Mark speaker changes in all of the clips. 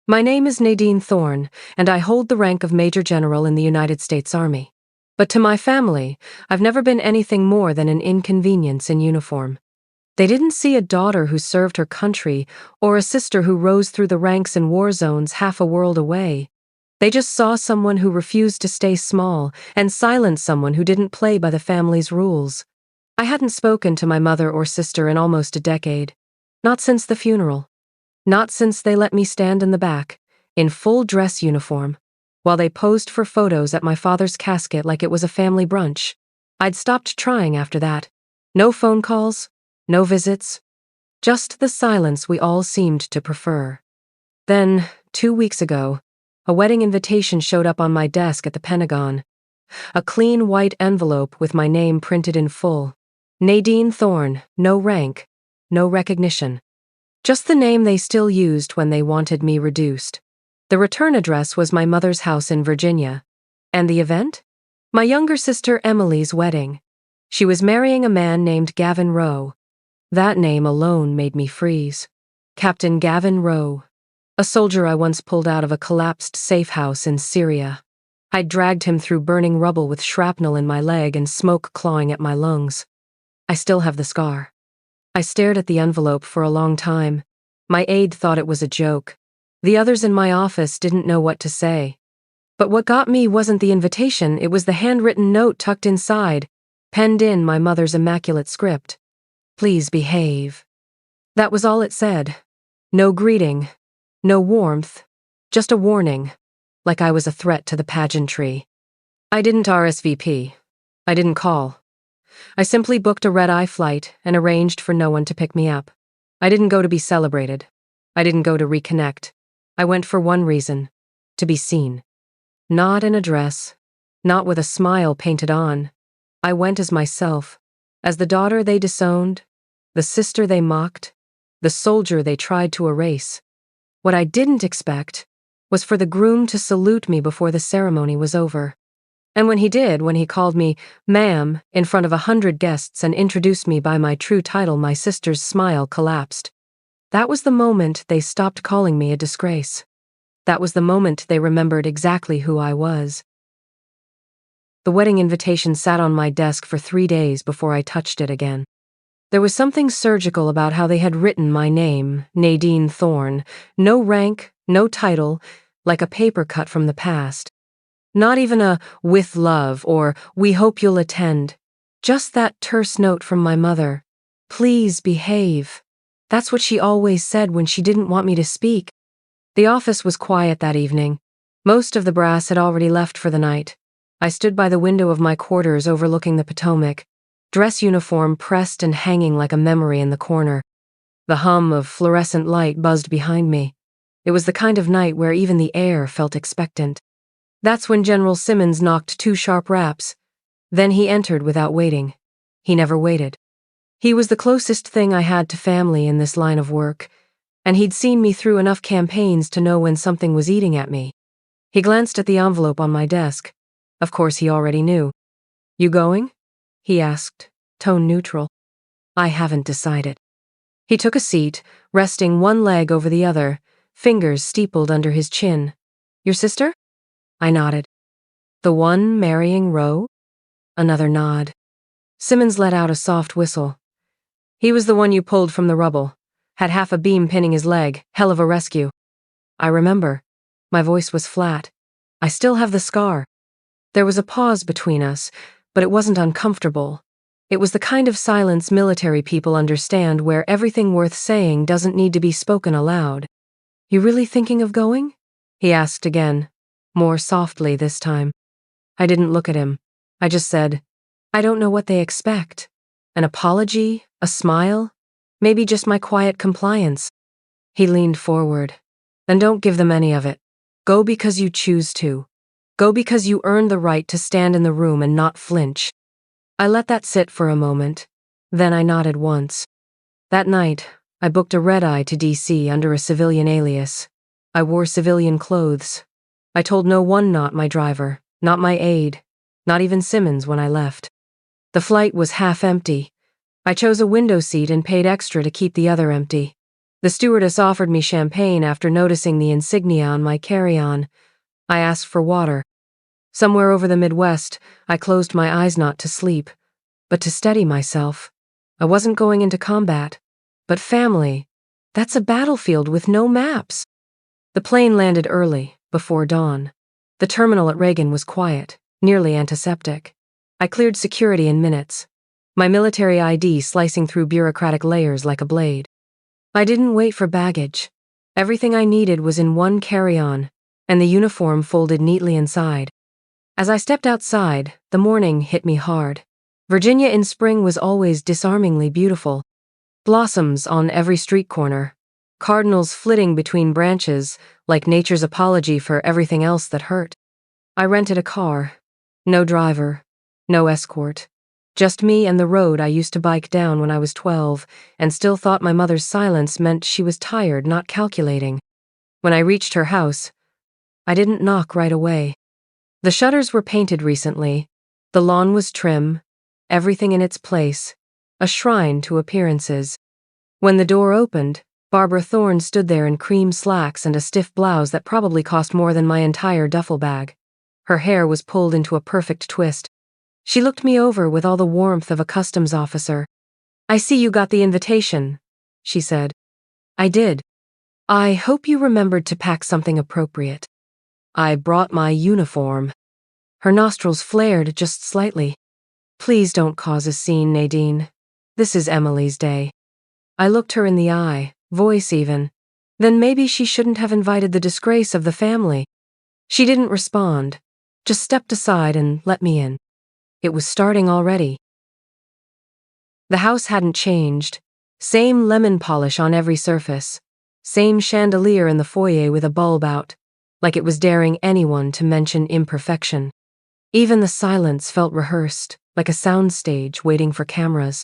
Speaker 1: My name is Nadine Thorne, and I hold the rank of Major General in the United States Army. But to my family, I've never been anything more than an inconvenience in uniform. They didn't see a daughter who served her country or a sister who rose through the ranks in war zones half a world away. They just saw someone who refused to stay small and silent someone who didn't play by the family's rules. I hadn't spoken to my mother or sister in almost a decade. Not since the funeral. Not since they let me stand in the back, in full dress uniform, while they posed for photos at my father's casket like it was a family brunch. I'd stopped trying after that. No phone calls, no visits, just the silence we all seemed to prefer. Then, 2 weeks ago, a wedding invitation showed up on my desk at the Pentagon. A clean white envelope with my name printed in full. Nadine Thorne, no rank, no recognition. Just the name they still used when they wanted me reduced. The return address was my mother's house in Virginia. And the event? My younger sister Emily's wedding. She was marrying a man named Gavin Rowe. That name alone made me freeze. Captain Gavin Rowe. A soldier I once pulled out of a collapsed safe house in Syria. I'd dragged him through burning rubble with shrapnel in my leg and smoke clawing at my lungs. I still have the scar. I stared at the envelope for a long time. My aide thought it was a joke. The others in my office didn't know what to say. But what got me wasn't the invitation, it was the handwritten note tucked inside, penned in my mother's immaculate script. Please behave. That was all it said. No greeting, no warmth, just a warning, like I was a threat to the pageantry. I didn't RSVP. I didn't call. I simply booked a red-eye flight and arranged for no one to pick me up. I didn't go to be celebrated. I didn't go to reconnect. I went for one reason: to be seen. Not in a dress, not with a smile painted on. I went as myself, as the daughter they disowned, the sister they mocked, the soldier they tried to erase. What I didn't expect was for the groom to salute me before the ceremony was over. And when he did, when he called me ma'am in front of 100 guests and introduced me by my true title, my sister's smile collapsed. That was the moment they stopped calling me a disgrace. That was the moment they remembered exactly who I was. The wedding invitation sat on my desk for 3 days before I touched it again. There was something surgical about how they had written my name, Nadine Thorne. No rank, no title, like a paper cut from the past. Not even a "with love" or "we hope you'll attend." Just that terse note from my mother. Please behave. That's what she always said when she didn't want me to speak. The office was quiet that evening. Most of the brass had already left for the night. I stood by the window of my quarters overlooking the Potomac, dress uniform pressed and hanging like a memory in the corner. The hum of fluorescent light buzzed behind me. It was the kind of night where even the air felt expectant. That's when General Simmons knocked 2 sharp raps. Then he entered without waiting. He never waited. He was the closest thing I had to family in this line of work, and he'd seen me through enough campaigns to know when something was eating at me. He glanced at the envelope on my desk. Of course, he already knew. "You going?" he asked, tone neutral. "I haven't decided." He took a seat, resting one leg over the other, fingers steepled under his chin. "Your sister?" I nodded. "The one marrying Rowe?" Another nod. Simmons let out a soft whistle. "He was the one you pulled from the rubble. Had half a beam pinning his leg. Hell of a rescue." "I remember." My voice was flat. "I still have the scar." There was a pause between us, but it wasn't uncomfortable. It was the kind of silence military people understand, where everything worth saying doesn't need to be spoken aloud. "You really thinking of going?" he asked again, more softly this time. I didn't look at him. I just said, "I don't know what they expect. An apology? A smile? Maybe just my quiet compliance." He leaned forward. "Then don't give them any of it. Go because you choose to. Go because you earned the right to stand in the room and not flinch." I let that sit for a moment. Then I nodded once. That night, I booked a red-eye to D.C. under a civilian alias. I wore civilian clothes. I told no one, not my driver, not my aide, not even Simmons when I left. The flight was half empty. I chose a window seat and paid extra to keep the other empty. The stewardess offered me champagne after noticing the insignia on my carry-on. I asked for water. Somewhere over the Midwest, I closed my eyes not to sleep, but to steady myself. I wasn't going into combat, but family. That's a battlefield with no maps. The plane landed early, before dawn. The terminal at Reagan was quiet, nearly antiseptic. I cleared security in minutes, my military ID slicing through bureaucratic layers like a blade. I didn't wait for baggage. Everything I needed was in one carry-on, and the uniform folded neatly inside. As I stepped outside, the morning hit me hard. Virginia in spring was always disarmingly beautiful. Blossoms on every street corner. Cardinals flitting between branches, like nature's apology for everything else that hurt. I rented a car. No driver. No escort. Just me and the road I used to bike down when I was 12, and still thought my mother's silence meant she was tired, not calculating. When I reached her house, I didn't knock right away. The shutters were painted recently. The lawn was trim, everything in its place, a shrine to appearances. When the door opened, Barbara Thorne stood there in cream slacks and a stiff blouse that probably cost more than my entire duffel bag. Her hair was pulled into a perfect twist. She looked me over with all the warmth of a customs officer. "I see you got the invitation," she said. "I did. I hope you remembered to pack something appropriate." "I brought my uniform." Her nostrils flared just slightly. "Please don't cause a scene, Nadine. This is Emily's day." I looked her in the eye, voice even. Then maybe she shouldn't have invited the disgrace of the family. She didn't respond, just stepped aside and let me in. It was starting already. The house hadn't changed. Same lemon polish on every surface. Same chandelier in the foyer with a bulb out, like it was daring anyone to mention imperfection. Even the silence felt rehearsed, like a soundstage waiting for cameras.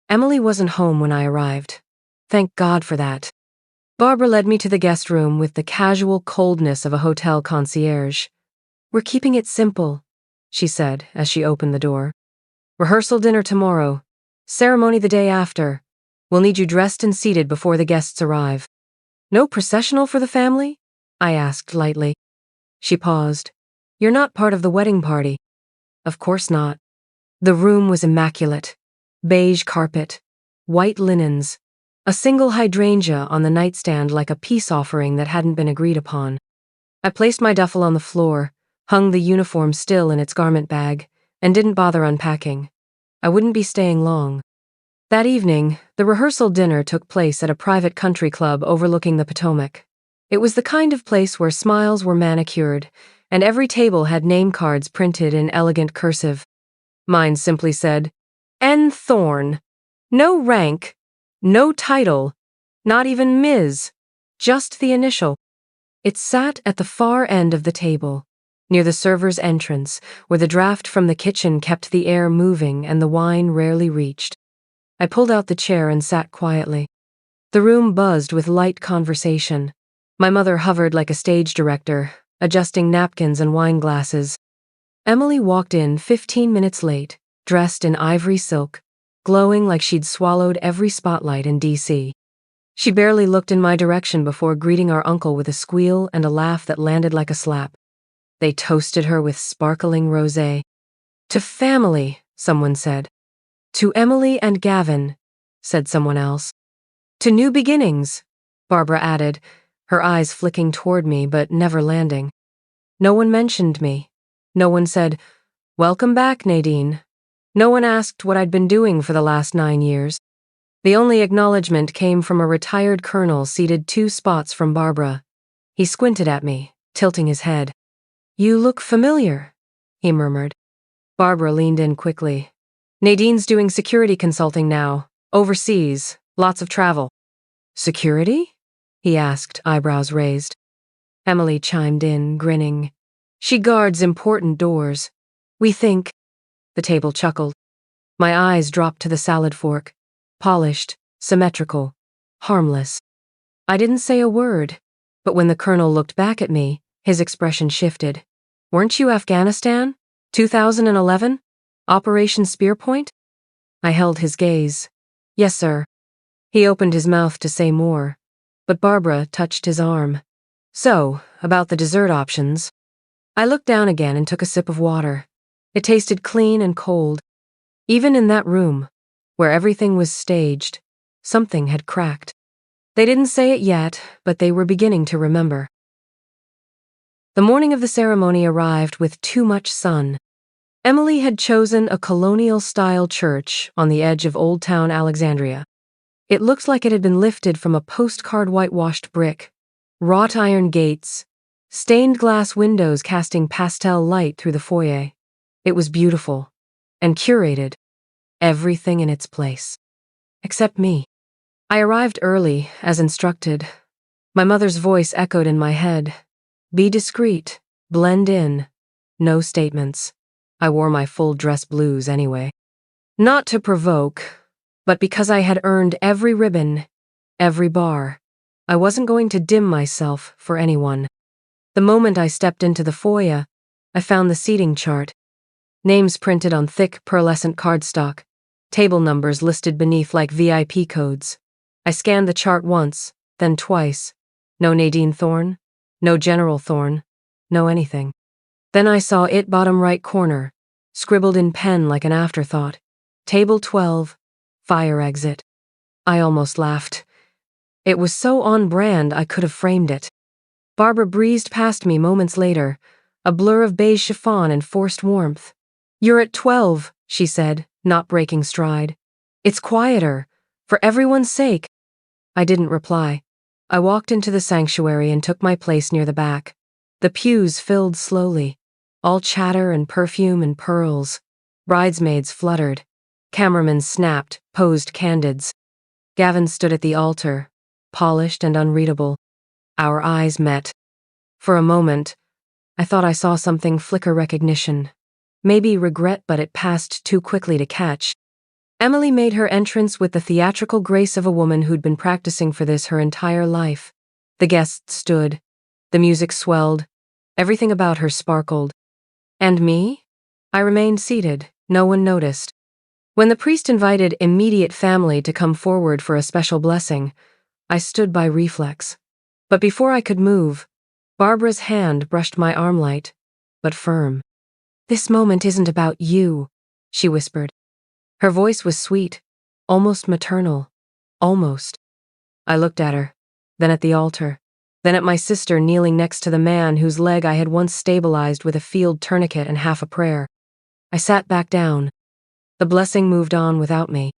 Speaker 1: Emily wasn't home when I arrived. Thank God for that. Barbara led me to the guest room with the casual coldness of a hotel concierge. "We're keeping it simple," she said as she opened the door. "Rehearsal dinner tomorrow. Ceremony the day after. We'll need you dressed and seated before the guests arrive." "No processional for the family?" I asked lightly. She paused. "You're not part of the wedding party." "Of course not." The room was immaculate. Beige carpet, white linens, a single hydrangea on the nightstand like a peace offering that hadn't been agreed upon. I placed my duffel on the floor, hung the uniform still in its garment bag, and didn't bother unpacking. I wouldn't be staying long. That evening, the rehearsal dinner took place at a private country club overlooking the Potomac. It was the kind of place where smiles were manicured, and every table had name cards printed in elegant cursive. Mine simply said, N. Thorne. No rank, no title, not even Ms., just the initial. It sat at the far end of the table, near the server's entrance, where the draft from the kitchen kept the air moving and the wine rarely reached. I pulled out the chair and sat quietly. The room buzzed with light conversation. My mother hovered like a stage director, adjusting napkins and wine glasses. Emily walked in 15 minutes late, dressed in ivory silk, glowing like she'd swallowed every spotlight in D.C. She barely looked in my direction before greeting our uncle with a squeal and a laugh that landed like a slap. They toasted her with sparkling rosé. "To family," someone said. "To Emily and Gavin," said someone else. "To new beginnings," Barbara added, her eyes flicking toward me but never landing. No one mentioned me. No one said, "Welcome back, Nadine." No one asked what I'd been doing for the last 9 years. The only acknowledgement came from a retired colonel seated 2 spots from Barbara. He squinted at me, tilting his head. "You look familiar," he murmured. Barbara leaned in quickly. "Nadine's doing security consulting now, overseas, lots of travel." "Security?" he asked, eyebrows raised. Emily chimed in, grinning. "She guards important doors. We think." The table chuckled. My eyes dropped to the salad fork. Polished, symmetrical, harmless. I didn't say a word, but when the colonel looked back at me, his expression shifted. "Weren't you Afghanistan? 2011? Operation Spearpoint?" I held his gaze. "Yes, sir." He opened his mouth to say more, but Barbara touched his arm. So, about the dessert options. I looked down again and took a sip of water. It tasted clean and cold. Even in that room, where everything was staged, something had cracked. They didn't say it yet, but they were beginning to remember. The morning of the ceremony arrived with too much sun. Emily had chosen a colonial-style church on the edge of Old Town Alexandria. It looked like it had been lifted from a postcard whitewashed brick. Wrought iron gates, stained glass windows casting pastel light through the foyer. It was beautiful and curated, everything in its place. Except me. I arrived early, as instructed. My mother's voice echoed in my head. Be discreet, blend in, no statements. I wore my full dress blues anyway. Not to provoke, but because I had earned every ribbon, every bar. I wasn't going to dim myself for anyone. The moment I stepped into the foyer, I found the seating chart. Names printed on thick, pearlescent cardstock. Table numbers listed beneath like VIP codes. I scanned the chart once, then twice. No Nadine Thorne, no General Thorne, no anything. Then I saw it bottom right corner, scribbled in pen like an afterthought. Table 12, fire exit. I almost laughed. It was so on brand I could have framed it. Barbara breezed past me moments later, a blur of beige chiffon and forced warmth. You're at 12, she said, not breaking stride. It's quieter, for everyone's sake. I didn't reply. I walked into the sanctuary and took my place near the back. The pews filled slowly, all chatter and perfume and pearls. Bridesmaids fluttered. Cameramen snapped, posed candids. Gavin stood at the altar, polished and unreadable. Our eyes met. For a moment, I thought I saw something flicker recognition. Maybe regret, but it passed too quickly to catch. Emily made her entrance with the theatrical grace of a woman who'd been practicing for this her entire life. The guests stood. The music swelled. Everything about her sparkled. And me? I remained seated. No one noticed. When the priest invited immediate family to come forward for a special blessing, I stood by reflex. But before I could move, Barbara's hand brushed my arm light, but firm. This moment isn't about you, she whispered. Her voice was sweet, almost maternal. Almost. I looked at her, then at the altar, then at my sister kneeling next to the man whose leg I had once stabilized with a field tourniquet and half a prayer. I sat back down. The blessing moved on without me.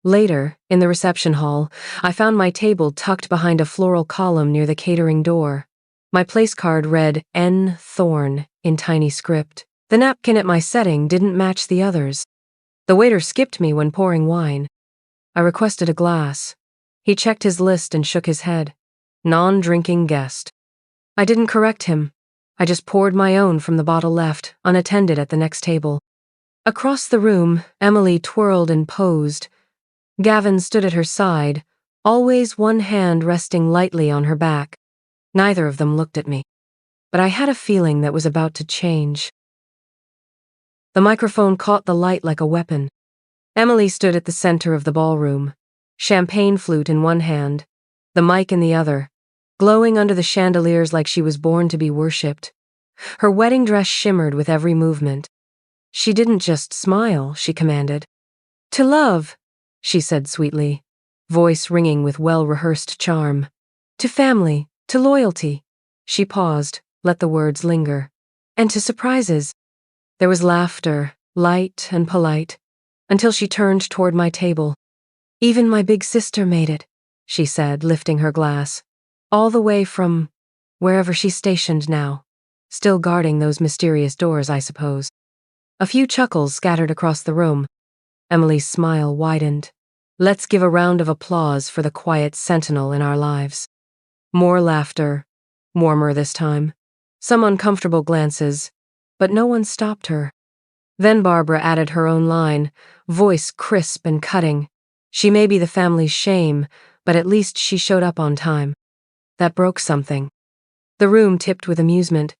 Speaker 1: Later, in the reception hall, I found my table tucked behind a floral column near the catering door. My place card read N. Thorne in tiny script. The napkin at my setting didn't match the others. The waiter skipped me when pouring wine. I requested a glass. He checked his list and shook his head. Non-drinking guest. I didn't correct him. I just poured my own from the bottle left, unattended at the next table. Across the room, Emily twirled and posed. Gavin stood at her side, always one hand resting lightly on her back. Neither of them looked at me. But I had a feeling that was about to change. The microphone caught the light like a weapon. Emily stood at the center of the ballroom, champagne flute in one hand, the mic in the other, glowing under the chandeliers like she was born to be worshipped. Her wedding dress shimmered with every movement. She didn't just smile, she commanded. To love, she said sweetly, voice ringing with well-rehearsed charm. To family, to loyalty. She paused, let the words linger. And to surprises. There was laughter, light and polite, until she turned toward my table. Even my big sister made it, she said, lifting her glass. All the way from wherever she's stationed now. Still guarding those mysterious doors, I suppose. A few chuckles scattered across the room. Emily's smile widened. Let's give a round of applause for the quiet sentinel in our lives. More laughter, warmer this time. Some uncomfortable glances, but no one stopped her. Then Barbara added her own line, voice crisp and cutting. She may be the family's shame, but at least she showed up on time. That broke something. The room tipped with amusement.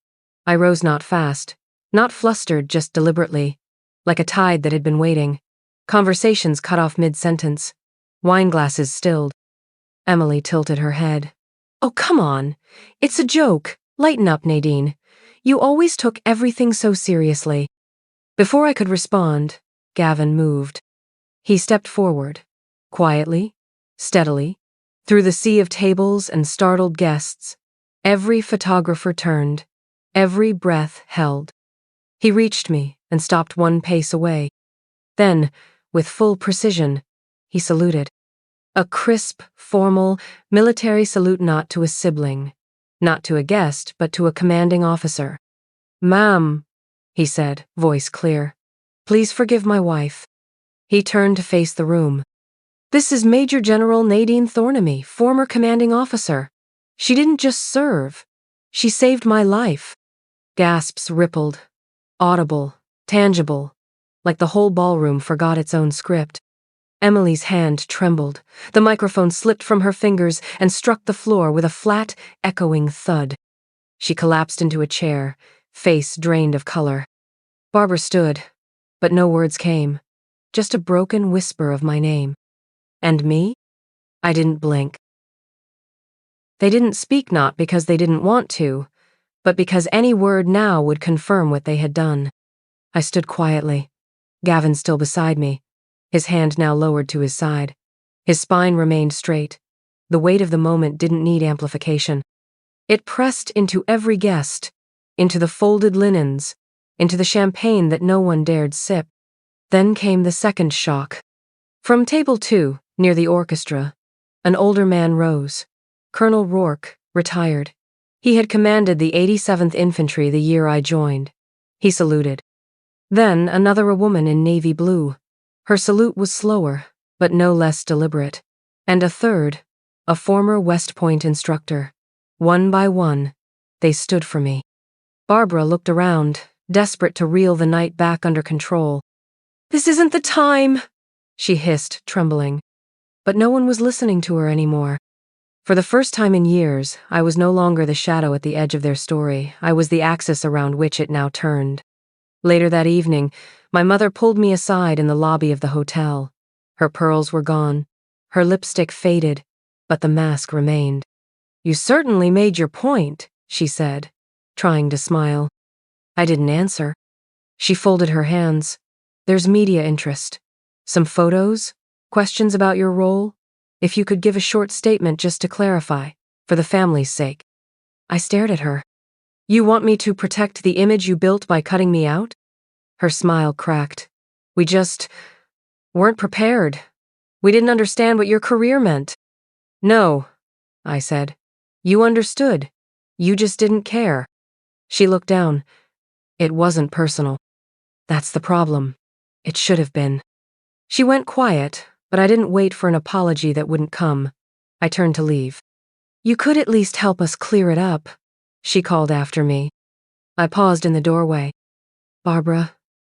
Speaker 1: I rose not fast, not flustered, just deliberately, like a tide that had been waiting. Conversations cut off mid-sentence. Wine glasses stilled. Emily tilted her head. Oh, come on. It's a joke. Lighten up, Nadine. You always took everything so seriously. Before I could respond, Gavin moved. He stepped forward, quietly, steadily, through the sea of tables and startled guests. Every photographer turned, every breath held. He reached me and stopped one pace away. Then, with full precision, he saluted. A crisp, formal, military salute, not to a sibling, not to a guest, but to a commanding officer. "Ma'am," he said, voice clear, "please forgive my wife." He turned to face the room. "This is Major General Nadine Thorne, former commanding officer. She didn't just serve. She saved my life." Gasps rippled, audible, tangible, like the whole ballroom forgot its own script. Emily's hand trembled. The microphone slipped from her fingers and struck the floor with a flat, echoing thud. She collapsed into a chair, face drained of color. Barbara stood, but no words came, just a broken whisper of my name. And me? I didn't blink. They didn't speak, not because they didn't want to, but because any word now would confirm what they had done. I stood quietly, Gavin still beside me, his hand now lowered to his side. His spine remained straight. The weight of the moment didn't need amplification. It pressed into every guest, into the folded linens, into the champagne that no one dared sip. Then came the second shock. From table 2, near the orchestra, an older man rose. Colonel Rourke, retired. He had commanded the 87th Infantry the year I joined. He saluted. Then a woman in navy blue. Her salute was slower, but no less deliberate. And a third, a former West Point instructor. One by one, they stood for me. Barbara looked around, desperate to reel the night back under control. "This isn't the time," she hissed, trembling. But no one was listening to her anymore. For the first time in years, I was no longer the shadow at the edge of their story. I was the axis around which it now turned. Later that evening, my mother pulled me aside in the lobby of the hotel. Her pearls were gone. Her lipstick faded, but the mask remained. "You certainly made your point," she said, trying to smile. I didn't answer. She folded her hands. "There's media interest. Some photos? Questions about your role? If you could give a short statement just to clarify, for the family's sake." I stared at her. "You want me to protect the image you built by cutting me out?" Her smile cracked. "We just weren't prepared. We didn't understand what your career meant." "No," I said. "You understood. You just didn't care." She looked down. "It wasn't personal. That's the problem. It should have been." She went quiet, but I didn't wait for an apology that wouldn't come. I turned to leave. "You could at least help us clear it up," she called after me. I paused in the doorway. "Barbara,"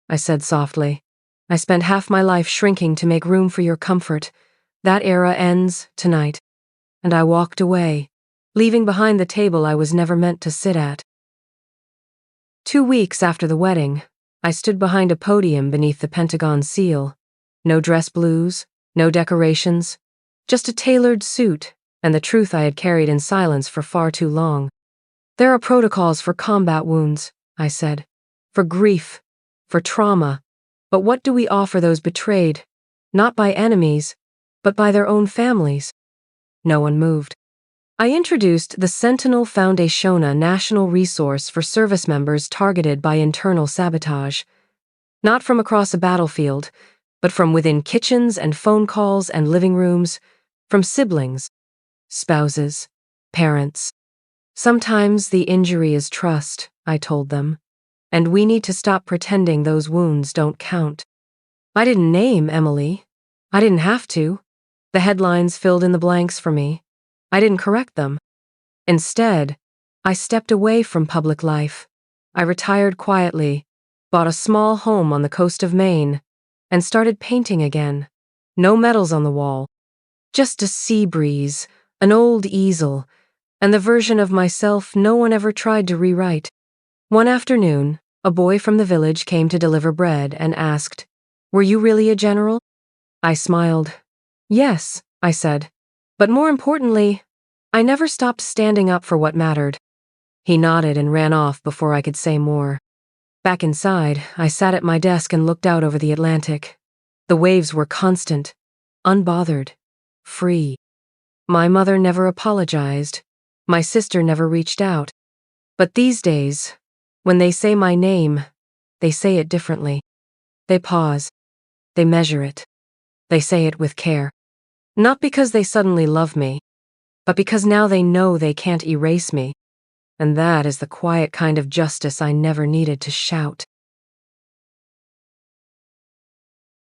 Speaker 1: I said softly, "I spent half my life shrinking to make room for your comfort. That era ends tonight." And I walked away, leaving behind the table I was never meant to sit at. 2 weeks after the wedding, I stood behind a podium beneath the Pentagon seal. No dress blues, no decorations, just a tailored suit and the truth I had carried in silence for far too long. "There are protocols for combat wounds," I said, "for grief, for trauma. But what do we offer those betrayed, not by enemies, but by their own families?" No one moved. I introduced the Sentinel Foundation, a national resource for service members targeted by internal sabotage. Not from across a battlefield, but from within kitchens and phone calls and living rooms, from siblings, spouses, parents. "Sometimes the injury is trust," I told them, "and we need to stop pretending those wounds don't count." I didn't name Emily. I didn't have to. The headlines filled in the blanks for me. I didn't correct them. Instead, I stepped away from public life. I retired quietly, bought a small home on the coast of Maine, and started painting again. No medals on the wall. Just a sea breeze, an old easel, and the version of myself no one ever tried to rewrite. One afternoon, a boy from the village came to deliver bread and asked, "Were you really a general?" I smiled. "Yes," I said. "But more importantly, I never stopped standing up for what mattered. He nodded and ran off before I could say more. Back inside, I sat at my desk and looked out over the Atlantic. The waves were constant, unbothered, free. My mother never apologized. My sister never reached out. But these days, when they say my name, they say it differently. They pause. They measure it. They say it with care. Not because they suddenly love me, but because now they know they can't erase me. And that is the quiet kind of justice I never needed to shout.